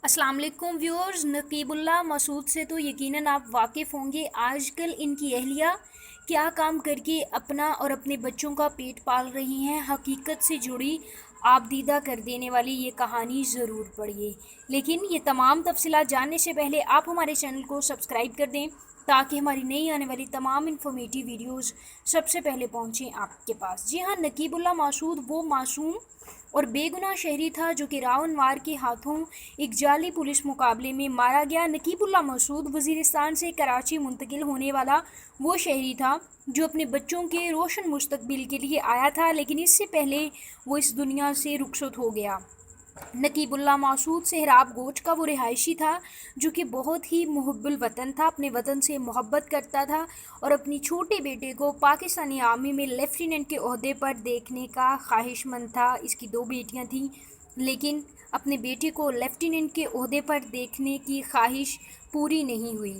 अस्सलाम वालेकुम व्यूअर्स। नकीबुल्लाह मसूद से तो यकीनन आप वाकिफ़ होंगे। आजकल इनकी अहलिया क्या काम करके अपना और अपने बच्चों का पेट पाल रही हैं, हकीकत से जुड़ी आप दीदा कर देने वाली ये कहानी ज़रूर पढ़िए। लेकिन ये तमाम तफसीलात जानने से पहले आप हमारे चैनल को सब्सक्राइब कर दें ताकि हमारी नई आने वाली तमाम इन्फॉर्मेटिव वीडियोस सबसे पहले पहुंचें आपके पास। जी हाँ, नकीबुल्लाह मसूद वो मासूम और बेगुनाह शहरी था जो कि रावनवार के हाथों एक जाली पुलिस मुकाबले में मारा गया। नकीबुल्लाह मसूद वज़ीरिस्तान से कराची मुंतकिल होने वाला वो शहरी था जो अपने बच्चों के रोशन मुस्तकबिल के लिए आया था, लेकिन इससे पहले वो इस दुनिया से रुखसत हो गया। नकीबुल्लाह मसूद सेहराब गोच का वो रिहायशी था जो कि बहुत ही मुहब्बुल वतन था, अपने वतन से मोहब्बत करता था और अपनी छोटे बेटे को पाकिस्तानी आर्मी में लेफ्टिनेंट के ओहदे पर देखने का ख्वाहिशमंद था। इसकी 2 बेटियां थीं, लेकिन अपने बेटे को लेफ्टिनेंट के ओहदे पर देखने की ख्वाहिश पूरी नहीं हुई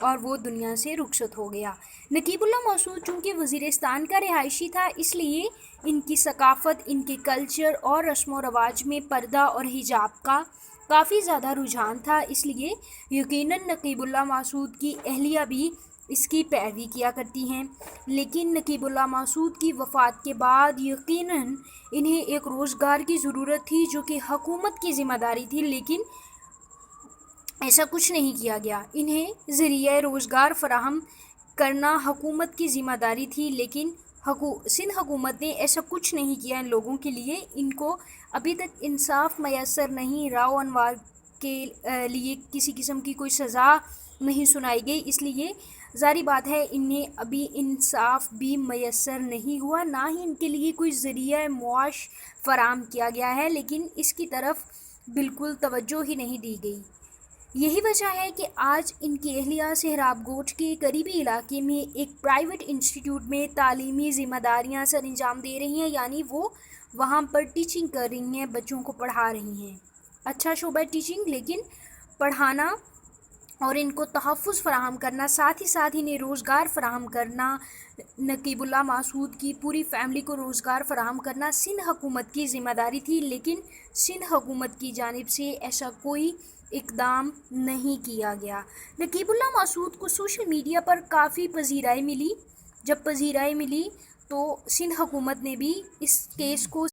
और वो दुनिया से रुखसत हो गया। नकीबुल्लाह मसूद चूँकि वज़ीरिस्तान का रिहायशी था, इसलिए इनकी सकाफ़त, इनके कल्चर और रस्म व रवाज में पर्दा और हिजाब का काफ़ी ज़्यादा रुझान था। इसलिए यकीनन नकीबुल्लाह मसूद की अहलिया भी इसकी पैरवी किया करती हैं। लेकिन नकीबुल्लाह मसूद की वफ़ात के बाद यकीनन इन्हें एक रोज़गार की ज़रूरत थी जो कि हुकूमत की ज़िम्मेदारी थी, लेकिन ऐसा कुछ नहीं किया गया। इन्हें ज़रिया रोज़गार फ़राहम करना हुकूमत की ज़िम्मेदारी थी, लेकिन सिंध हुकूमत ने ऐसा कुछ नहीं किया इन लोगों के लिए। इनको अभी तक इंसाफ मैसर नहीं, राव अनवार के लिए किसी किस्म की कोई सज़ा नहीं सुनाई गई, इसलिए ज़ाहिर बात है इन्हें अभी इंसाफ भी मैसर नहीं हुआ, ना ही इनके लिए कोई ज़रिया मुआश फ़राहम किया गया है, लेकिन इसकी तरफ बिल्कुल तवज्जो ही नहीं दी गई। यही वजह है कि आज इनकी अहलिया सेहराब गोच के करीबी इलाके में एक प्राइवेट इंस्टीट्यूट में तालीमी ज़िम्मेदारियां सर अंजाम दे रही हैं, यानी वो वहाँ पर टीचिंग कर रही हैं, बच्चों को पढ़ा रही हैं। अच्छा शोबा है टीचिंग, लेकिन पढ़ाना और इनको तहफ़्फ़ुज़ फ़राहम करना, साथ ही साथ इन्हें रोज़गार फ़राहम करना, नकीबुल्लाह मसूद की पूरी फ़ैमिली को रोज़गार फ़राहम करना सिंध हुकूमत की ज़िम्मेदारी थी, लेकिन सिंध हुकूमत की जानिब से ऐसा कोई इक़दाम नहीं किया गया। नकीबुल्लाह मसूद को सोशल मीडिया पर काफ़ी पज़ीराई मिली। जब पज़ीराई मिली तो सिंध हुकूमत ने भी इस केस को,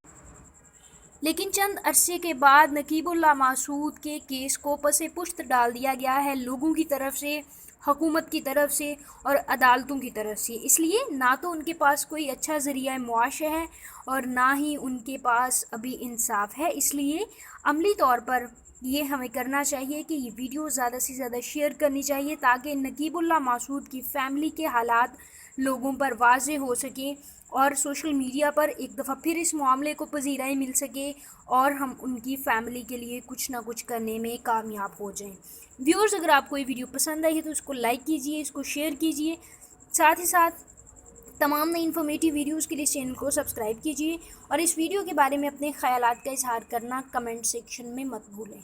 लेकिन चंद अरसे के बाद नकीबुल्लाह मसूद के केस को पसे पुश्त डाल दिया गया है लोगों की तरफ से, हुकूमत की तरफ से और अदालतों की तरफ से। इसलिए ना तो उनके पास कोई अच्छा ज़रिया मुआश है और ना ही उनके पास अभी इंसाफ है। इसलिए अमली तौर पर ये हमें करना चाहिए कि ये वीडियो ज़्यादा से ज़्यादा शेयर करनी चाहिए ताकि नकीबुल्लाह मसूद की फ़ैमिली के हालात लोगों पर वाज़े हो सकें और सोशल मीडिया पर एक दफ़ा फिर इस मामले को पज़ीराई मिल सके और हम उनकी फ़ैमिली के लिए कुछ ना कुछ करने में कामयाब हो जाएं। व्यूअर्स, अगर आपको ये वीडियो पसंद आई है तो इसको लाइक कीजिए, इसको शेयर कीजिए, साथ ही साथ तमाम नई इन्फॉर्मेटिव वीडियोज़ के लिए इस चैनल को सब्सक्राइब कीजिए और इस वीडियो के बारे में अपने ख़यालात का इजहार करना कमेंट सेक्शन में मत भूलें।